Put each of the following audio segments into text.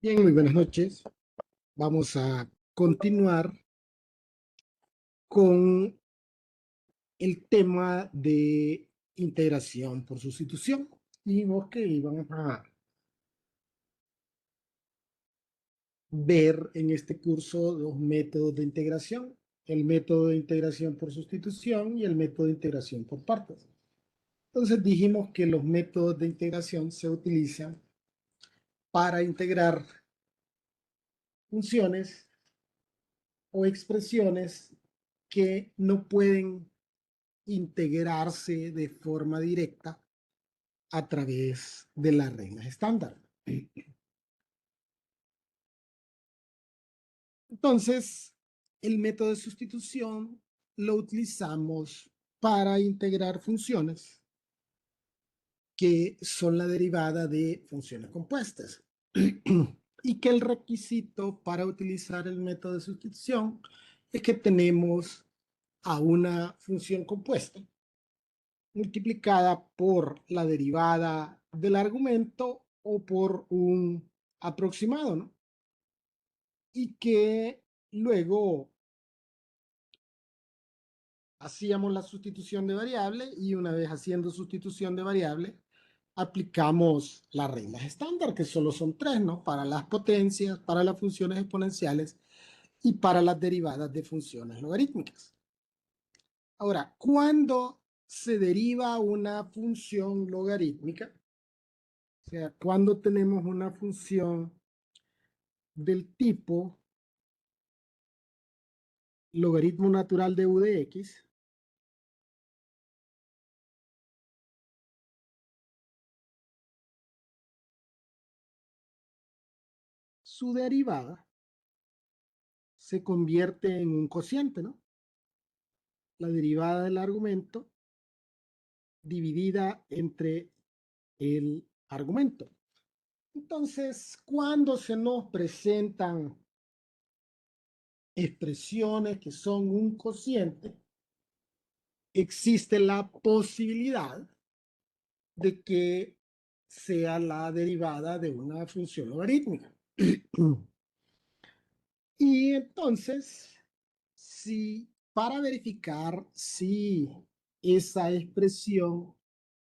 Bien, muy buenas noches. Vamos a continuar con el tema de integración por sustitución. Dijimos que íbamos a ver en este curso dos métodos de integración, el método de integración por sustitución y el método de integración por partes. Entonces dijimos que los métodos de integración se utilizan para integrar funciones o expresiones que no pueden integrarse de forma directa a través de las reglas estándar. Entonces, el método de sustitución lo utilizamos para integrar funciones que son la derivada de funciones compuestas. Y que el requisito para utilizar el método de sustitución es que tenemos a una función compuesta multiplicada por la derivada del argumento o por un aproximado, ¿no? Y que luego hacíamos la sustitución de variable y una vez haciendo sustitución de variable, aplicamos las reglas estándar, que solo son tres, ¿no? Para las potencias, para las funciones exponenciales y para las derivadas de funciones logarítmicas. Ahora, ¿cuándo se deriva una función logarítmica? O sea, cuando tenemos una función del tipo logaritmo natural de u de x, su derivada se convierte en un cociente, ¿no? La derivada del argumento dividida entre el argumento. Entonces, cuando se nos presentan expresiones que son un cociente, existe la posibilidad de que sea la derivada de una función logarítmica. Y entonces, si para verificar si esa expresión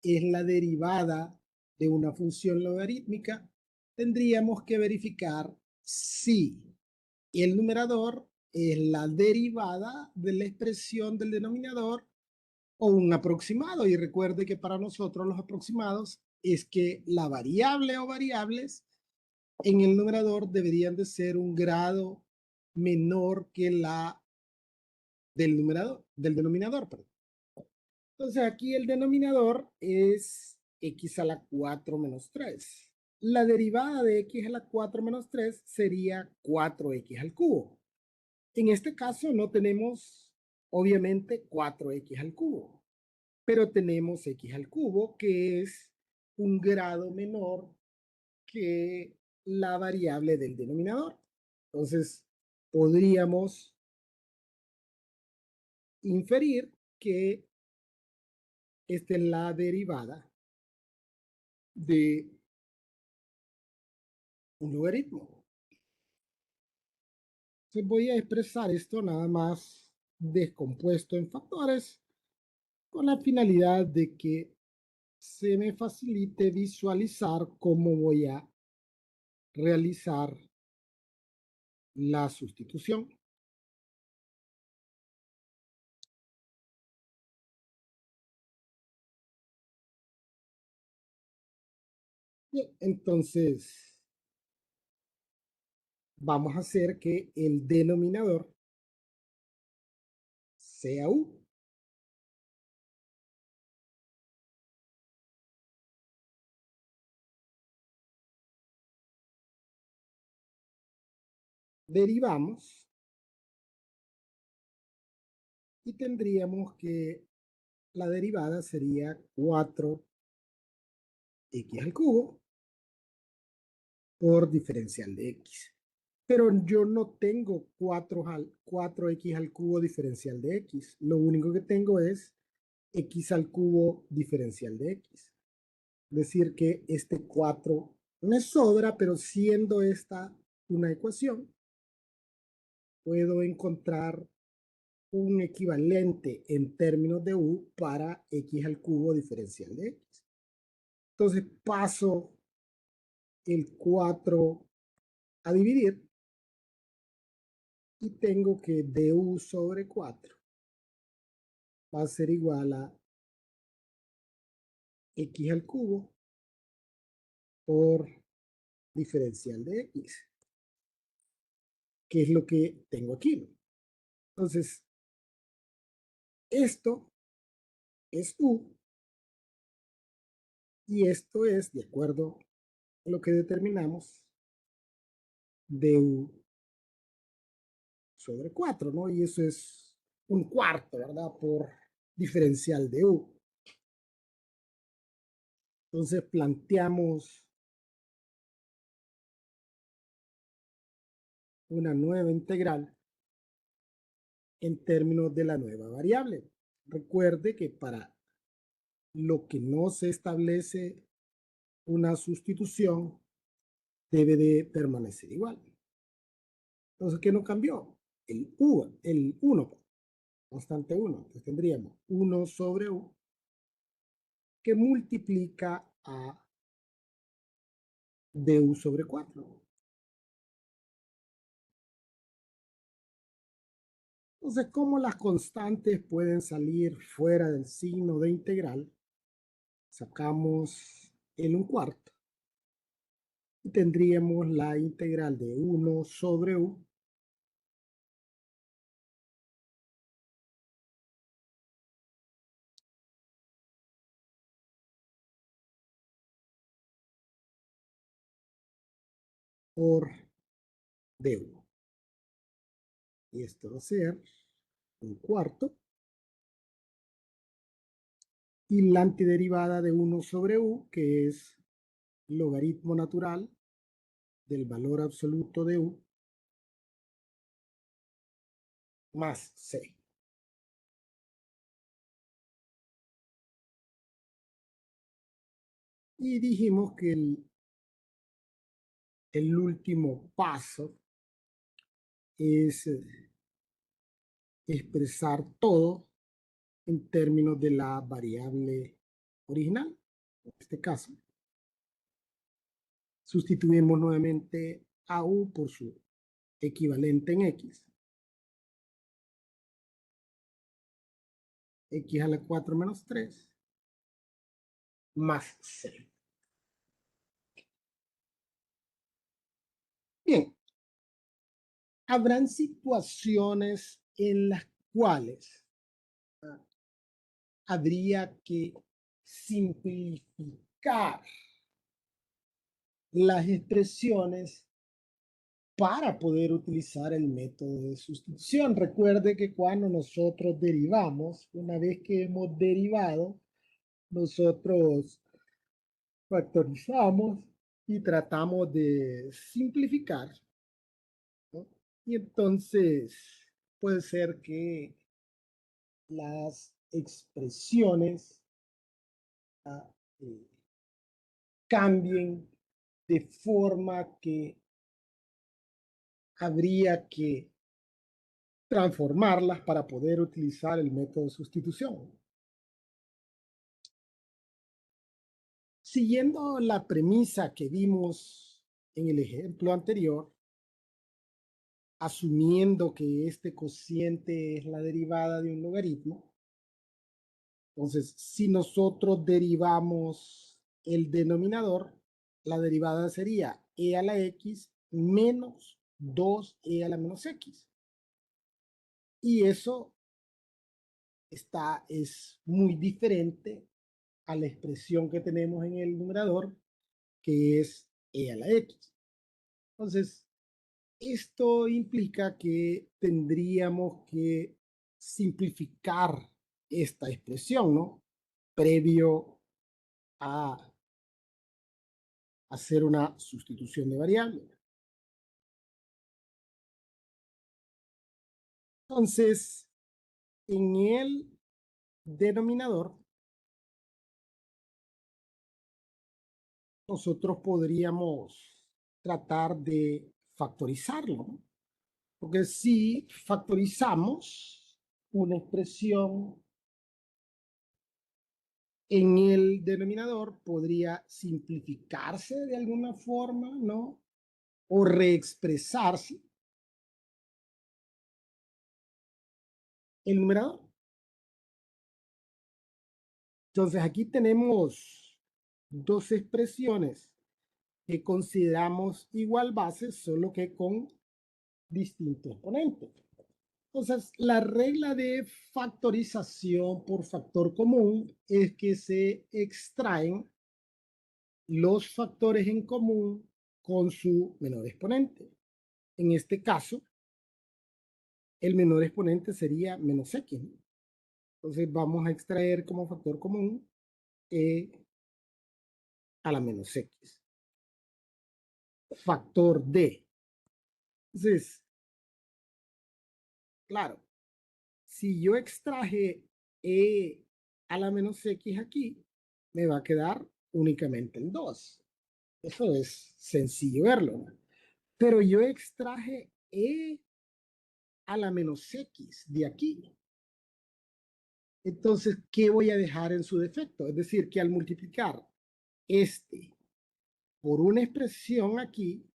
es la derivada de una función logarítmica, tendríamos que verificar si el numerador es la derivada de la expresión del denominador o un aproximado. Y recuerde que para nosotros los aproximados es que la variable o variables en el numerador deberían de ser un grado menor que la del denominador. Perdón. Entonces aquí el denominador es x a la 4 menos 3. La derivada de x a la 4 menos 3 sería 4x al cubo. En este caso no tenemos, obviamente, 4x al cubo, pero tenemos x al cubo, que es un grado menor que la variable del denominador. Entonces, podríamos inferir que esta es la derivada de un logaritmo. Entonces, voy a expresar esto nada más descompuesto en factores con la finalidad de que se me facilite visualizar cómo voy a realizar la sustitución. Bien, entonces vamos a hacer que el denominador sea u. Derivamos y tendríamos que la derivada sería 4x al cubo por diferencial de x. Pero yo no tengo 4x al cubo diferencial de x. Lo único que tengo es x al cubo diferencial de x. Es decir, que este 4 me sobra, pero siendo esta una ecuación, puedo encontrar un equivalente en términos de u para x al cubo diferencial de x. Entonces paso el 4 a dividir y tengo que du sobre 4 va a ser igual a x al cubo por diferencial de x, que es lo que tengo aquí. Entonces, esto es u y esto es, de acuerdo a lo que determinamos, du sobre 4, ¿no? Y eso es un cuarto, ¿verdad? Por diferencial de u. Entonces planteamos una nueva integral en términos de la nueva variable. Recuerde que para lo que no se establece una sustitución debe de permanecer igual. Entonces, ¿qué no cambió? El u, el 1, constante 1. Entonces tendríamos 1 sobre u que multiplica a du sobre 4. Entonces, ¿cómo las constantes pueden salir fuera del signo de integral? Sacamos el 1/4 y tendríamos la integral de 1 sobre u por du. Y esto va a ser 1/4 y la antiderivada de 1 sobre u, que es logaritmo natural del valor absoluto de u más c. Y dijimos que el último paso es expresar todo en términos de la variable original. En este caso, sustituimos nuevamente a u por su equivalente en x. X a la 4 menos 3 más c. Bien, habrán situaciones en las cuales habría que simplificar las expresiones para poder utilizar el método de sustitución. Recuerde que cuando nosotros derivamos, una vez que hemos derivado, nosotros factorizamos y tratamos de simplificar, ¿no? Y entonces puede ser que las expresiones eh, cambien de forma que habría que transformarlas para poder utilizar el método de sustitución. Siguiendo la premisa que vimos en el ejemplo anterior, asumiendo que este cociente es la derivada de un logaritmo, entonces si nosotros derivamos el denominador, la derivada sería e a la x menos 2e a la menos x. Y eso es muy diferente a la expresión que tenemos en el numerador, que es e a la x. Entonces, esto implica que tendríamos que simplificar esta expresión, ¿no? Previo a hacer una sustitución de variable. Entonces, en el denominador nosotros podríamos tratar de factorizarlo, ¿no? Porque si factorizamos una expresión en el denominador, podría simplificarse de alguna forma, ¿no? O reexpresarse el numerador. Entonces aquí tenemos dos expresiones que consideramos igual base, solo que con distintos exponentes. Entonces, la regla de factorización por factor común es que se extraen los factores en común con su menor exponente. En este caso, el menor exponente sería menos x, ¿no? Entonces, vamos a extraer como factor común e a la menos x. Factor d. Entonces, claro, si yo extraje e a la menos x aquí, me va a quedar únicamente el 2. Eso es sencillo verlo, ¿no? Pero yo extraje e a la menos x de aquí. Entonces, ¿qué voy a dejar en su defecto? Es decir, que al multiplicar este por una expresión aquí,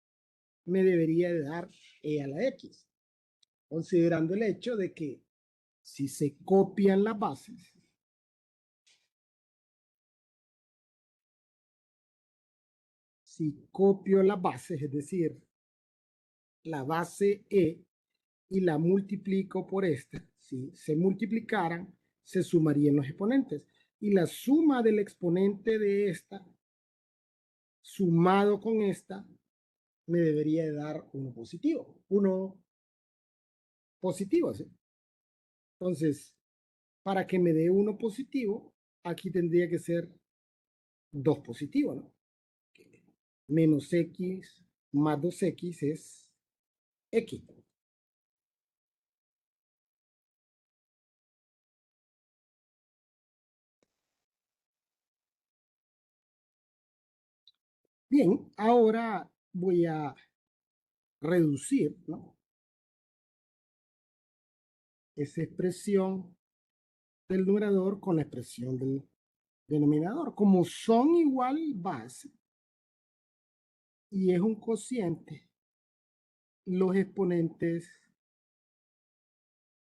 me debería de dar e a la x, considerando el hecho de que si se copian las bases, si copio las bases, es decir, la base e y la multiplico por esta, si se multiplicaran, se sumarían los exponentes. Y la suma del exponente de esta, sumado con esta, me debería de dar uno positivo. Uno positivo, ¿sí? Entonces, para que me dé uno positivo, aquí tendría que ser dos positivos, ¿no? Menos x más 2x es x. Bien, ahora voy a reducir, ¿no? Esa expresión del numerador con la expresión del denominador. Como son igual base y es un cociente, los exponentes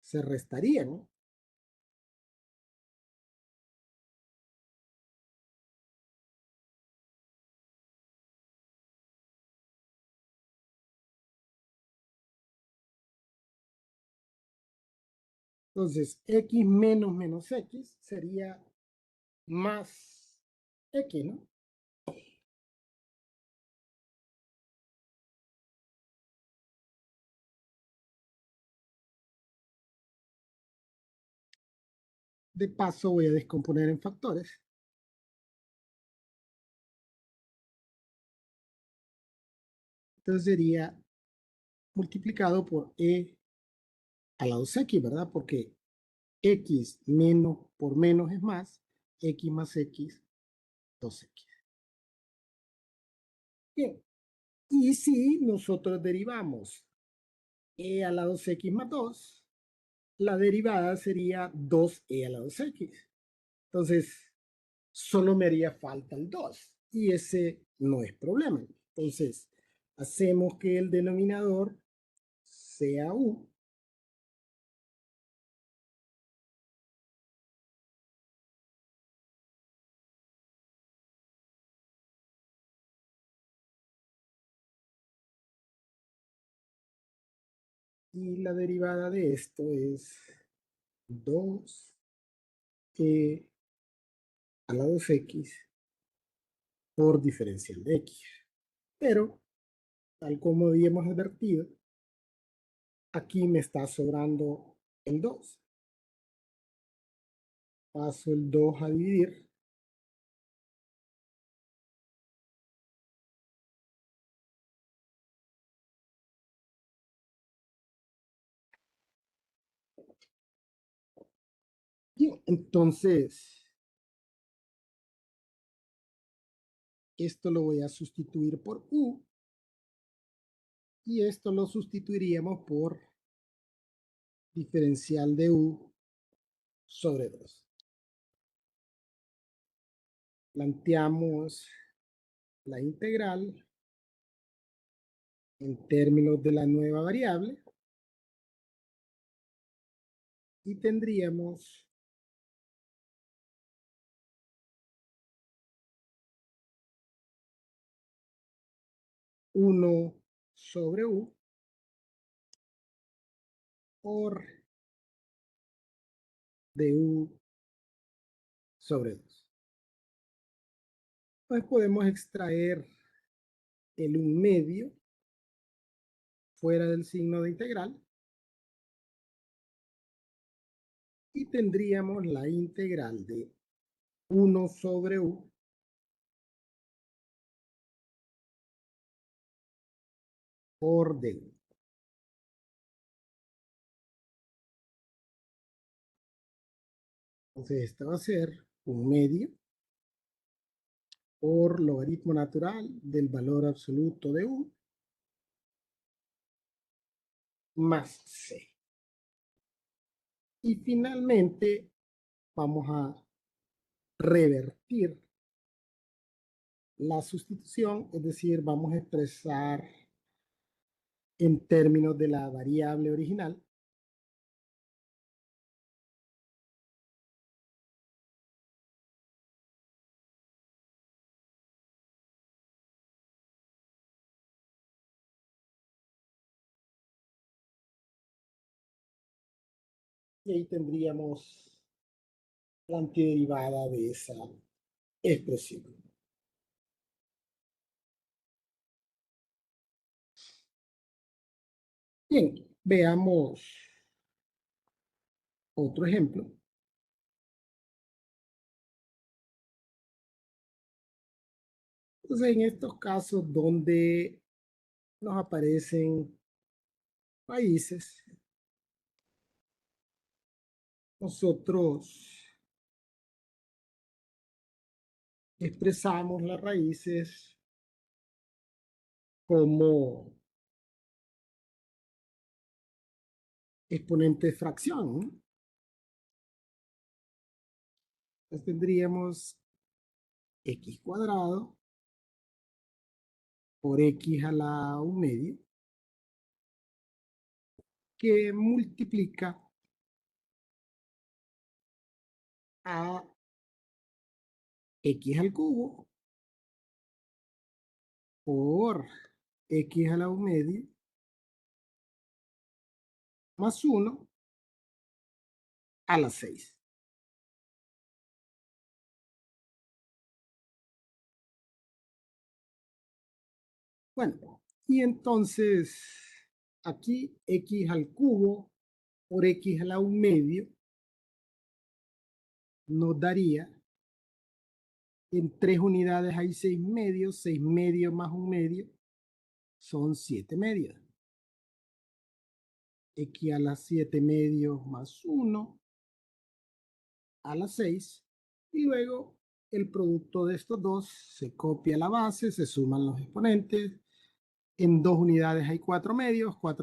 se restarían, ¿no? Entonces, x menos menos x sería más x, ¿no? De paso voy a descomponer en factores. Entonces sería multiplicado por e a la 2x, ¿verdad? Porque x menos por menos es más, x más x, 2x. Bien, y si nosotros derivamos e a la 2x más 2, la derivada sería 2e a la 2x. Entonces, solo me haría falta el 2 y ese no es problema. Entonces, hacemos que el denominador sea u y la derivada de esto es 2e a la 2x por diferencial de x. Pero, tal como habíamos advertido, aquí me está sobrando el 2. Paso el 2 a dividir. Y entonces, Esto lo voy a sustituir por U. Y esto lo sustituiríamos por diferencial de U sobre 2. Planteamos la integral en términos de la nueva variable y tendríamos 1 sobre U por de U sobre 2. Pues podemos extraer el 1 medio fuera del signo de integral y tendríamos la integral de 1 sobre U por D. Entonces, esto va a ser 1 medio por logaritmo natural del valor absoluto de U más C. Y finalmente vamos a revertir la sustitución, es decir, vamos a expresar en términos de la variable original. Y ahí tendríamos la antiderivada de esa expresión. Bien, veamos otro ejemplo. Entonces, en estos casos donde nos aparecen raíces, nosotros expresamos las raíces como exponente de fracción, ¿no? Entonces tendríamos x cuadrado por x a la 1 medio que multiplica a x al cubo por x a la 1 medio más 1 a la 6. Bueno, y entonces aquí x al cubo por x a la 1 medio nos daría en 3 unidades hay 6 medios más 1 medio son 7 medios. X a la 7 medios más 1 a la 6 y luego el producto de estos dos se copia a la base, se suman los exponentes. En 2 unidades hay 4 medios más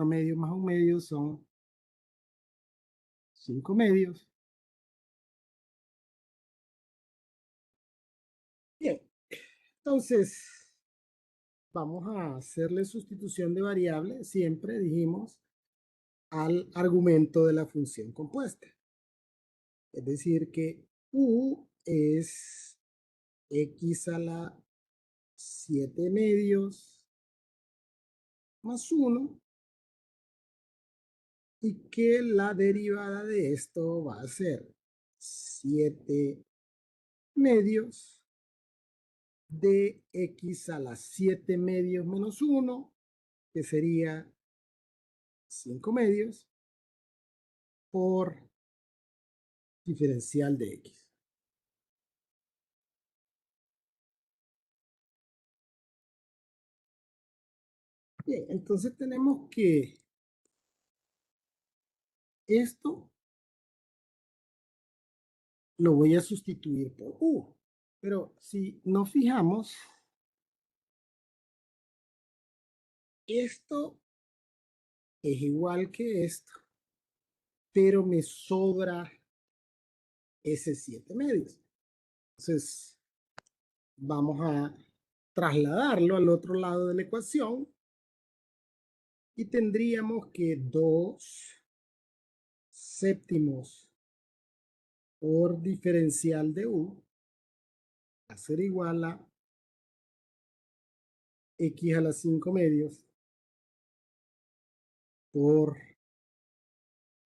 1 medio son 5 medios. Bien, entonces vamos a hacerle sustitución de variable, siempre dijimos, al argumento de la función compuesta. Es decir, que U es x a la 7 medios más 1 y que la derivada de esto va a ser 7 medios de x a la 7 medios menos 1, que sería 5 medios, por diferencial de x. Bien, entonces tenemos que esto lo voy a sustituir por u. Pero si nos fijamos, esto es igual que esto, pero me sobra ese 7 medios. Entonces, vamos a trasladarlo al otro lado de la ecuación y tendríamos que 2 séptimos por diferencial de u va a ser igual a x a la 5 medios por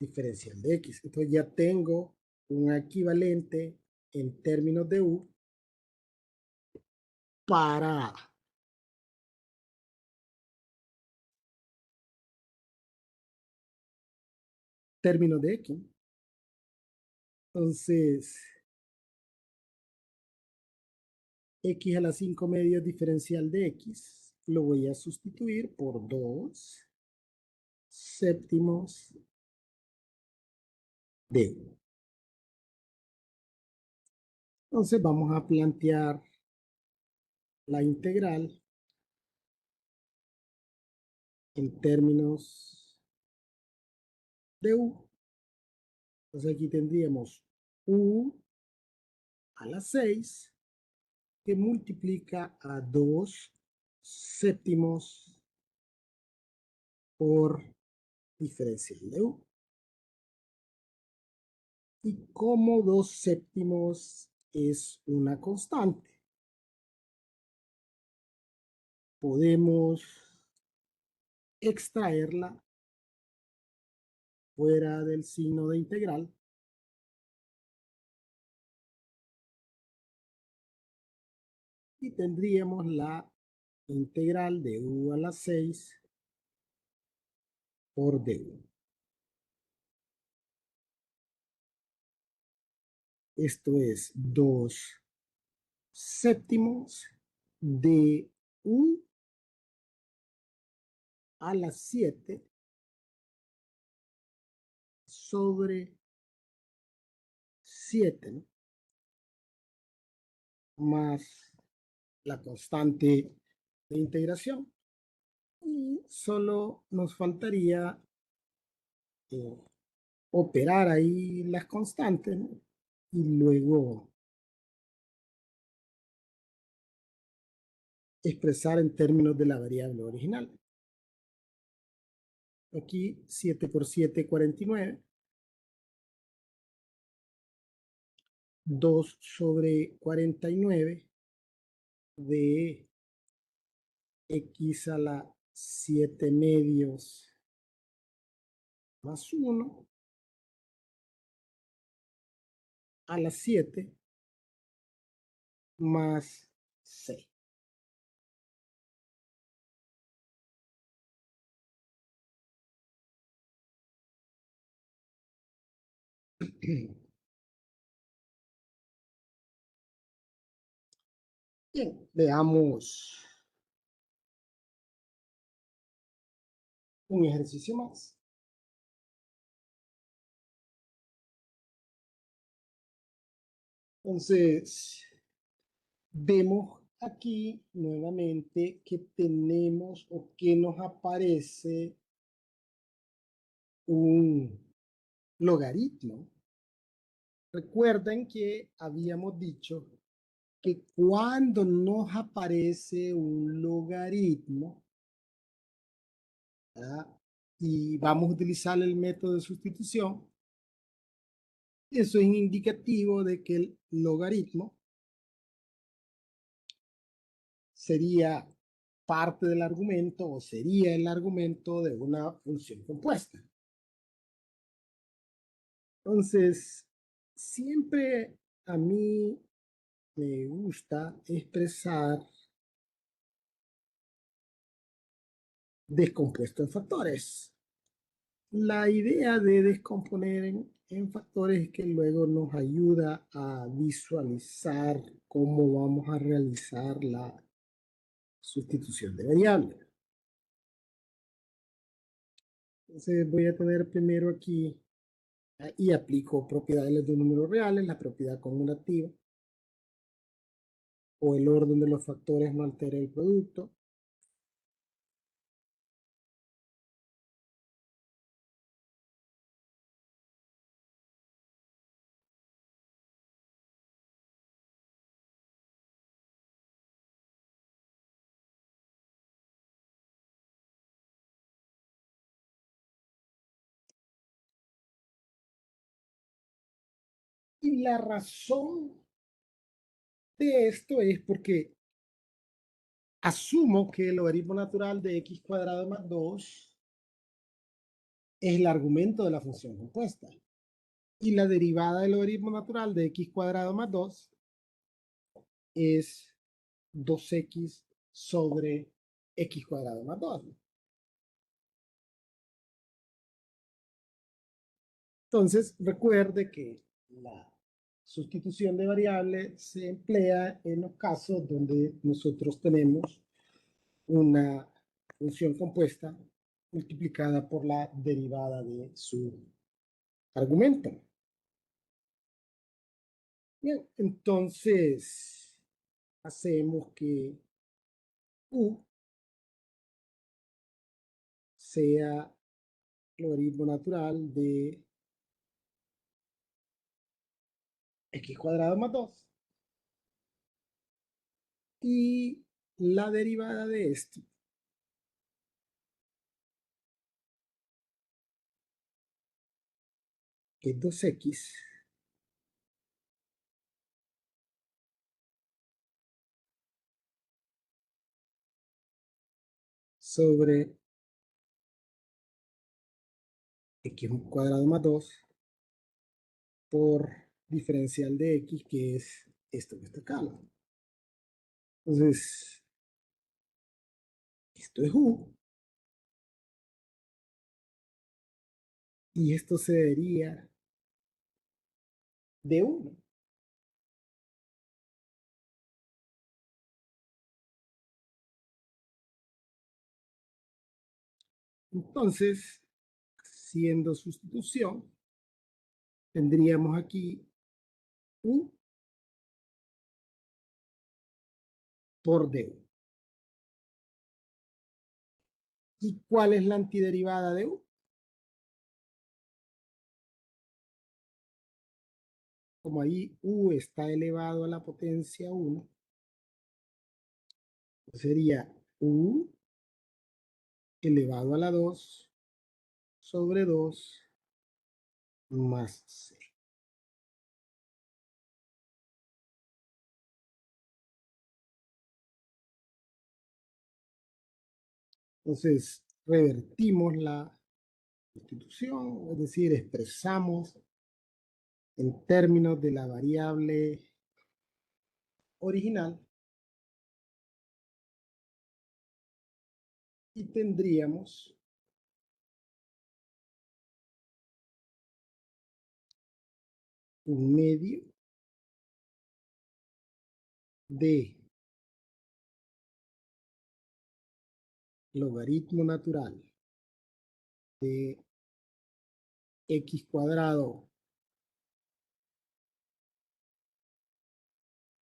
diferencial de x. Entonces ya tengo un equivalente en términos de u para términos de x. Entonces, x a la 5 medios diferencial de x lo voy a sustituir por 2 séptimos de u. Entonces vamos a plantear la integral en términos de u. Entonces aquí tendríamos u a la 6 que multiplica a 2 séptimos por diferencial de u. Y como 2 séptimos es una constante, podemos extraerla fuera del signo de integral y tendríamos la integral de u a la 6 por du. Esto es 2 séptimos de u a la 7 sobre 7, ¿no? Más la constante de integración. Y solo nos faltaría operar ahí las constantes, ¿no? Y luego expresar en términos de la variable original. Aquí 7 por 7, 49. 2 sobre 49 de x a la 7 medios más 1 a la 7 más 6. Bien, veamos un ejercicio más. Entonces, vemos aquí nuevamente que tenemos o que nos aparece un logaritmo. Recuerden que habíamos dicho que cuando nos aparece un logaritmo, ¿verdad? Y vamos a utilizar el método de sustitución, eso es indicativo de que el logaritmo sería parte del argumento o sería el argumento de una función compuesta. Entonces, siempre a mí me gusta expresar descompuesto en factores. La idea de descomponer en factores es que luego nos ayuda a visualizar cómo vamos a realizar la sustitución de variables. Entonces voy a tener primero aquí y aplico propiedades de números reales, la propiedad conmutativa o el orden de los factores no altera el producto. Y la razón de esto es porque asumo que el logaritmo natural de x cuadrado más 2 es el argumento de la función compuesta. Y la derivada del logaritmo natural de x cuadrado más 2 es 2x sobre x cuadrado más 2. Entonces, recuerde que la sustitución de variable se emplea en los casos donde nosotros tenemos una función compuesta multiplicada por la derivada de su argumento. Bien, entonces hacemos que u sea logaritmo natural de x cuadrado más 2 y la derivada de esto es 2x sobre x cuadrado más 2 por diferencial de x, que es esto que está acá. Entonces, esto es u, y esto se daría de 1. Entonces, siendo sustitución, tendríamos aquí u por du. ¿Y cuál es la antiderivada de u? Como ahí u está elevado a la potencia 1, sería u elevado a la 2 sobre 2 más c. Entonces, revertimos la sustitución, es decir, expresamos en términos de la variable original y tendríamos un medio de logaritmo natural de x cuadrado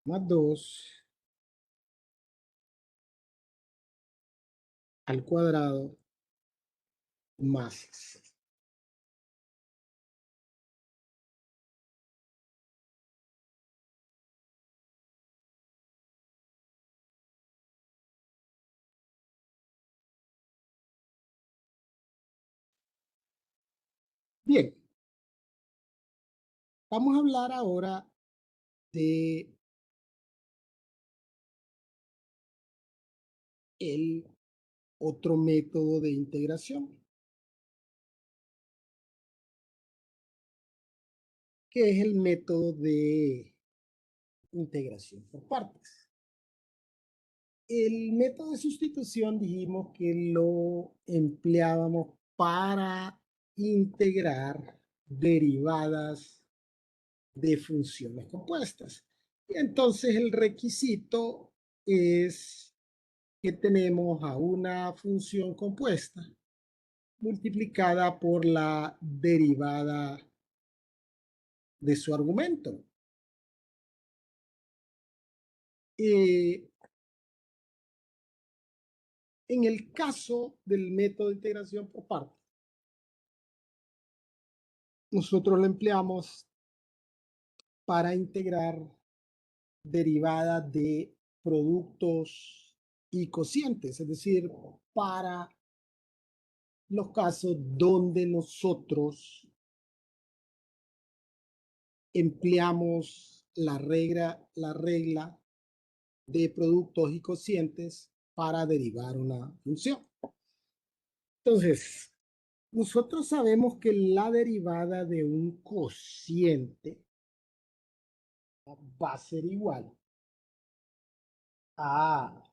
más 2 al cuadrado más c. Bien, vamos a hablar ahora de el otro método de integración, que es el método de integración por partes. El método de sustitución dijimos que lo empleábamos para integrar derivadas de funciones compuestas. Y entonces el requisito es que tenemos a una función compuesta multiplicada por la derivada de su argumento. Eh, en el caso del método de integración por partes, nosotros lo empleamos para integrar derivadas de productos y cocientes, es decir, para los casos donde nosotros empleamos la regla de productos y cocientes para derivar una función. Entonces, nosotros sabemos que la derivada de un cociente va a ser igual a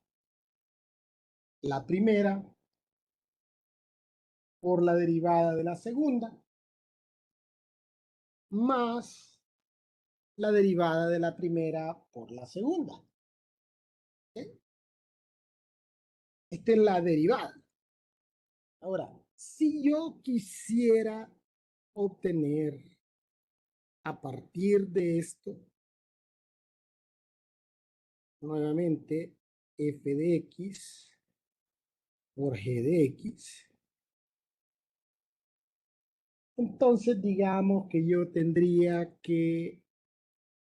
la primera por la derivada de la segunda más la derivada de la primera por la segunda. ¿Ok? Esta es la derivada. Ahora, si yo quisiera obtener a partir de esto, nuevamente, f de x por g de x, entonces digamos que yo tendría que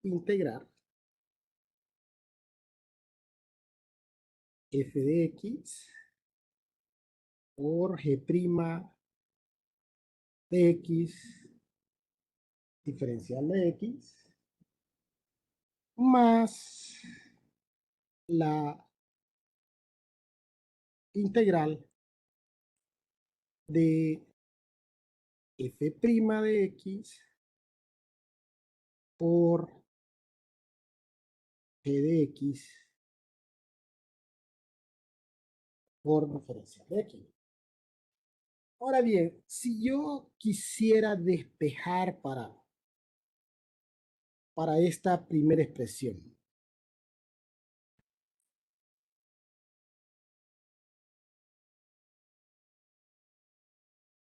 integrar f de x por g' de x diferencial de x más la integral de f' de x por g de x por diferencial de x. Ahora bien, si yo quisiera despejar para esta primera expresión,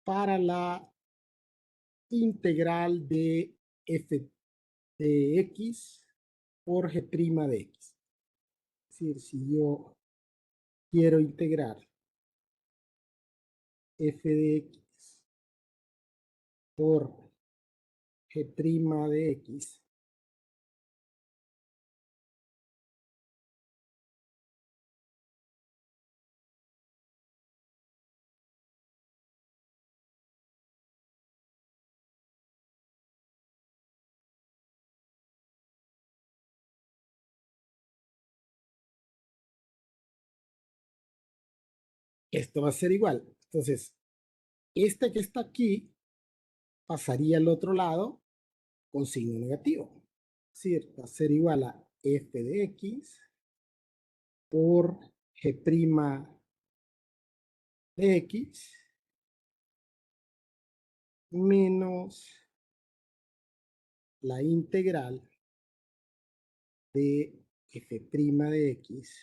para la integral de f de x por g' de x. Es decir, si yo quiero integrar f de x por g' de x, esto va a ser igual. Entonces, este que está aquí pasaría al otro lado con signo negativo. Es decir, va a ser igual a f de x por g' de x menos la integral de f' de x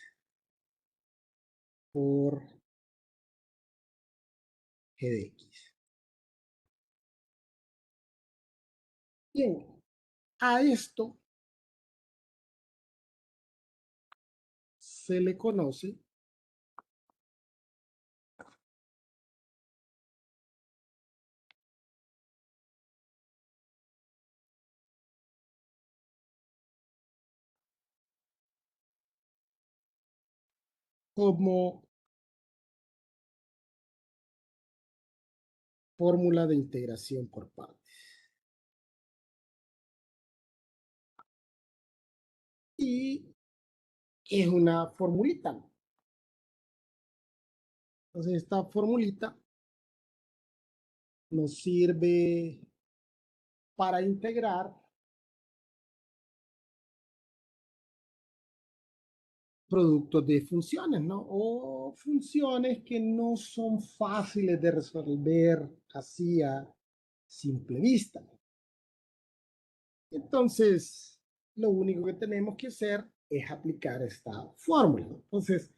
por g de x. Bien, a esto se le conoce como fórmula de integración por partes. Y es una formulita. Entonces, esta formulita nos sirve para integrar productos de funciones, ¿no? O funciones que no son fáciles de resolver así a simple vista. Entonces, lo único que tenemos que hacer es aplicar esta fórmula. Entonces,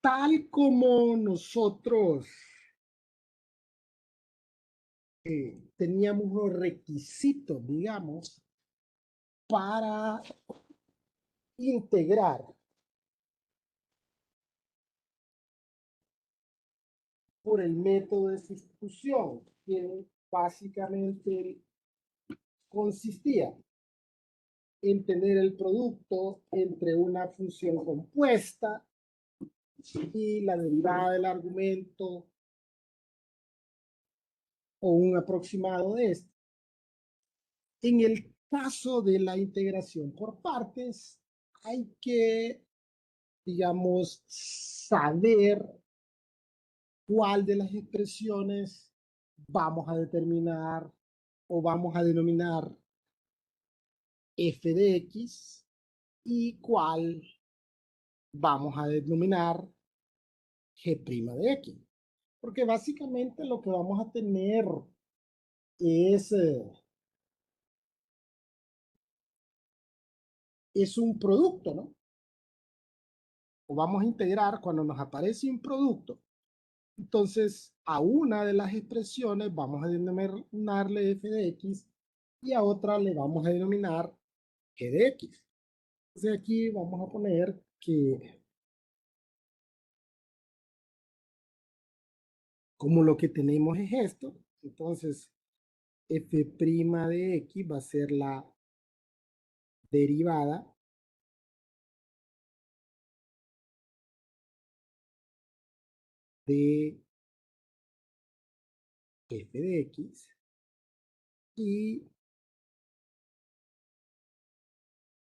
tal como nosotros teníamos los requisitos, digamos, para integrar por el método de sustitución, que básicamente consistía en tener el producto entre una función compuesta y la derivada del argumento o un aproximado de este. En el caso de la integración por partes, hay que, digamos, saber cuál de las expresiones vamos a determinar o vamos a denominar f de x y cuál vamos a denominar g' de x. Porque básicamente lo que vamos a tener es, es un producto, ¿no? O vamos a integrar cuando nos aparece un producto. Entonces, a una de las expresiones vamos a denominarle f de x y a otra le vamos a denominar g de x. Entonces aquí vamos a poner que como lo que tenemos es esto, entonces f' de x va a ser la derivada de f de x y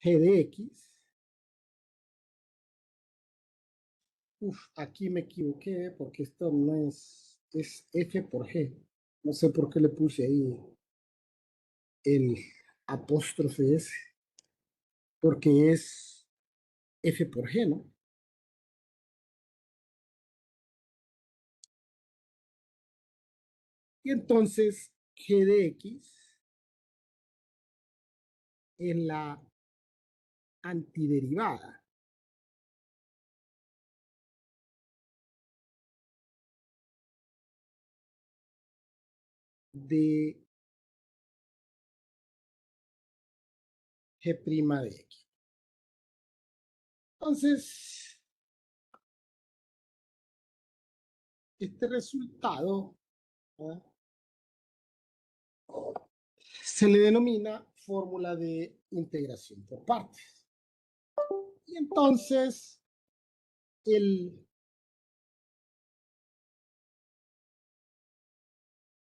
g de x. Aquí me equivoqué porque esto no es f por g. No sé por qué le puse ahí el apóstrofe S, porque es f por g, ¿no? Y entonces g de x es la antiderivada de g' de x. Entonces, este resultado, ¿verdad?, se le denomina fórmula de integración por partes. Y entonces, el,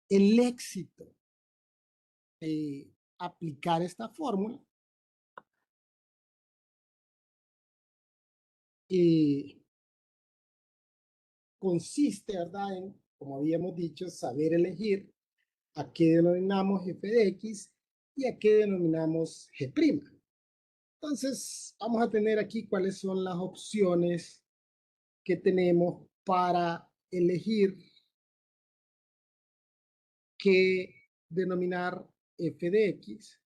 el éxito de aplicar esta fórmula consiste, ¿verdad?, en, como habíamos dicho, saber elegir a qué denominamos f de x y a qué denominamos g'. Entonces, vamos a tener aquí cuáles son las opciones que tenemos para elegir qué denominar f de x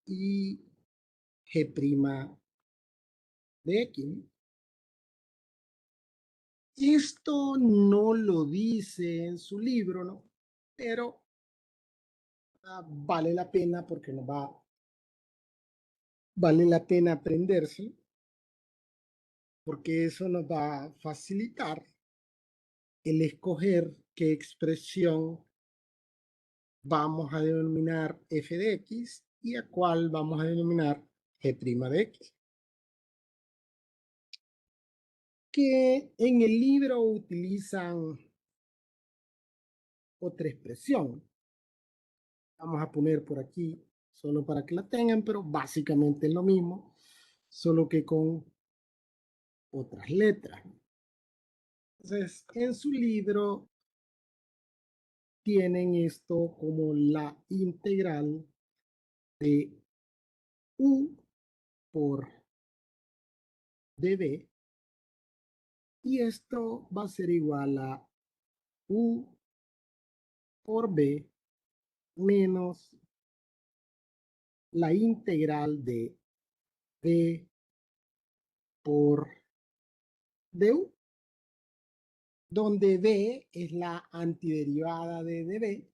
y g' de x. Esto no lo dice en su libro, ¿no? Pero vale la pena porque vale la pena aprendérselo, porque eso nos va a facilitar el escoger qué expresión vamos a denominar f de x y a cuál vamos a denominar g' de x. Que en el libro utilizan otra expresión. Vamos a poner por aquí solo para que la tengan, pero básicamente es lo mismo, solo que con otras letras. Entonces, en su libro tienen esto como la integral de u por db, y esto va a ser igual a u por b menos la integral de b por du, donde b es la antiderivada de db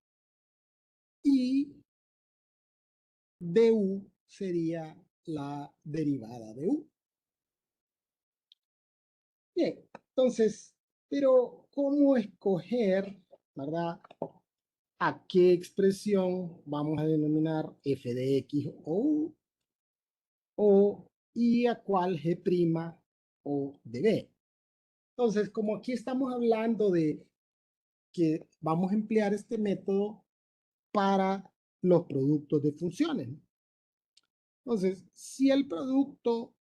y du sería la derivada de u. Bien, entonces, pero ¿cómo escoger, verdad, a qué expresión vamos a denominar f de x o u, y a cuál g' o de b? Entonces, como aquí estamos hablando de que vamos a emplear este método para los productos de funciones, Entonces, si el producto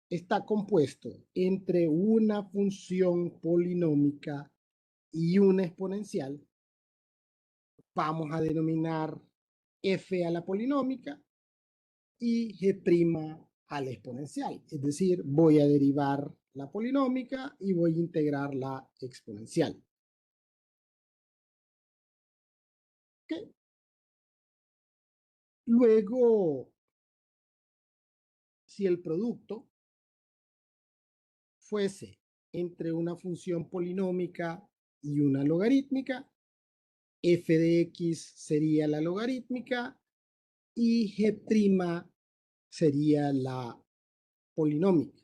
está compuesto entre una función polinómica y una exponencial, vamos a denominar f a la polinómica y g' a la exponencial. Es decir, voy a derivar la polinómica y voy a integrar la exponencial. ¿Okay? Luego, si el producto fuese entre una función polinómica y una logarítmica, f de x sería la logarítmica y g' sería la polinómica.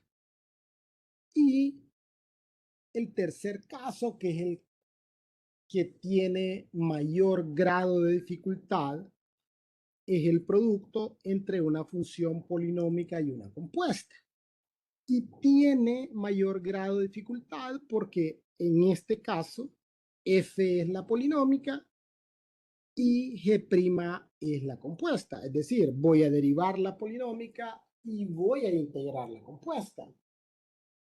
Y el tercer caso, que es el que tiene mayor grado de dificultad, es el producto entre una función polinómica y una compuesta. Y tiene mayor grado de dificultad porque en este caso f es la polinómica y g' es la compuesta. Es decir, voy a derivar la polinómica y voy a integrar la compuesta.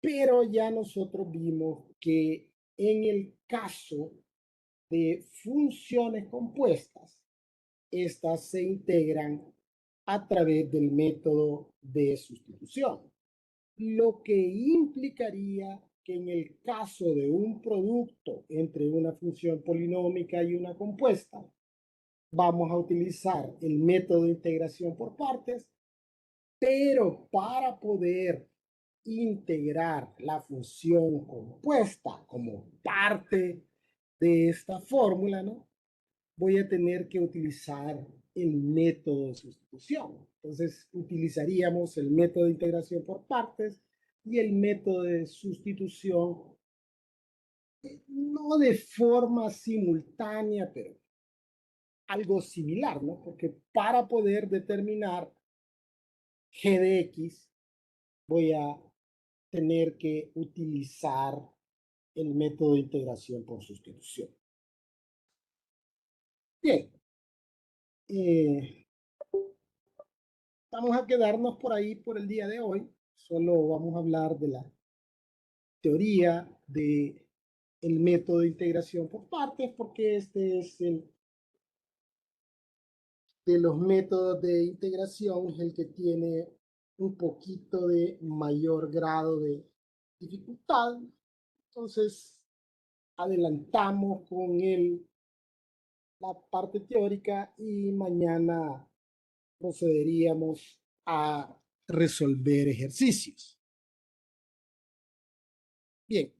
Pero ya nosotros vimos que en el caso de funciones compuestas, estas se integran a través del método de sustitución, lo que implicaría que en el caso de un producto entre una función polinómica y una compuesta, vamos a utilizar el método de integración por partes, pero para poder integrar la función compuesta como parte de esta fórmula, ¿no? Voy a tener que utilizar el método de sustitución. Entonces, utilizaríamos el método de integración por partes y el método de sustitución, no de forma simultánea, pero algo similar, ¿no? Porque para poder determinar g de x, voy a tener que utilizar el método de integración por sustitución. Bien, vamos a quedarnos por ahí por el día de hoy. Solo vamos a hablar de la teoría de el método de integración por partes, porque este es el de los métodos de integración, es el que tiene un poquito de mayor grado de dificultad. Entonces, adelantamos con la parte teórica y mañana procederíamos a resolver ejercicios. Bien,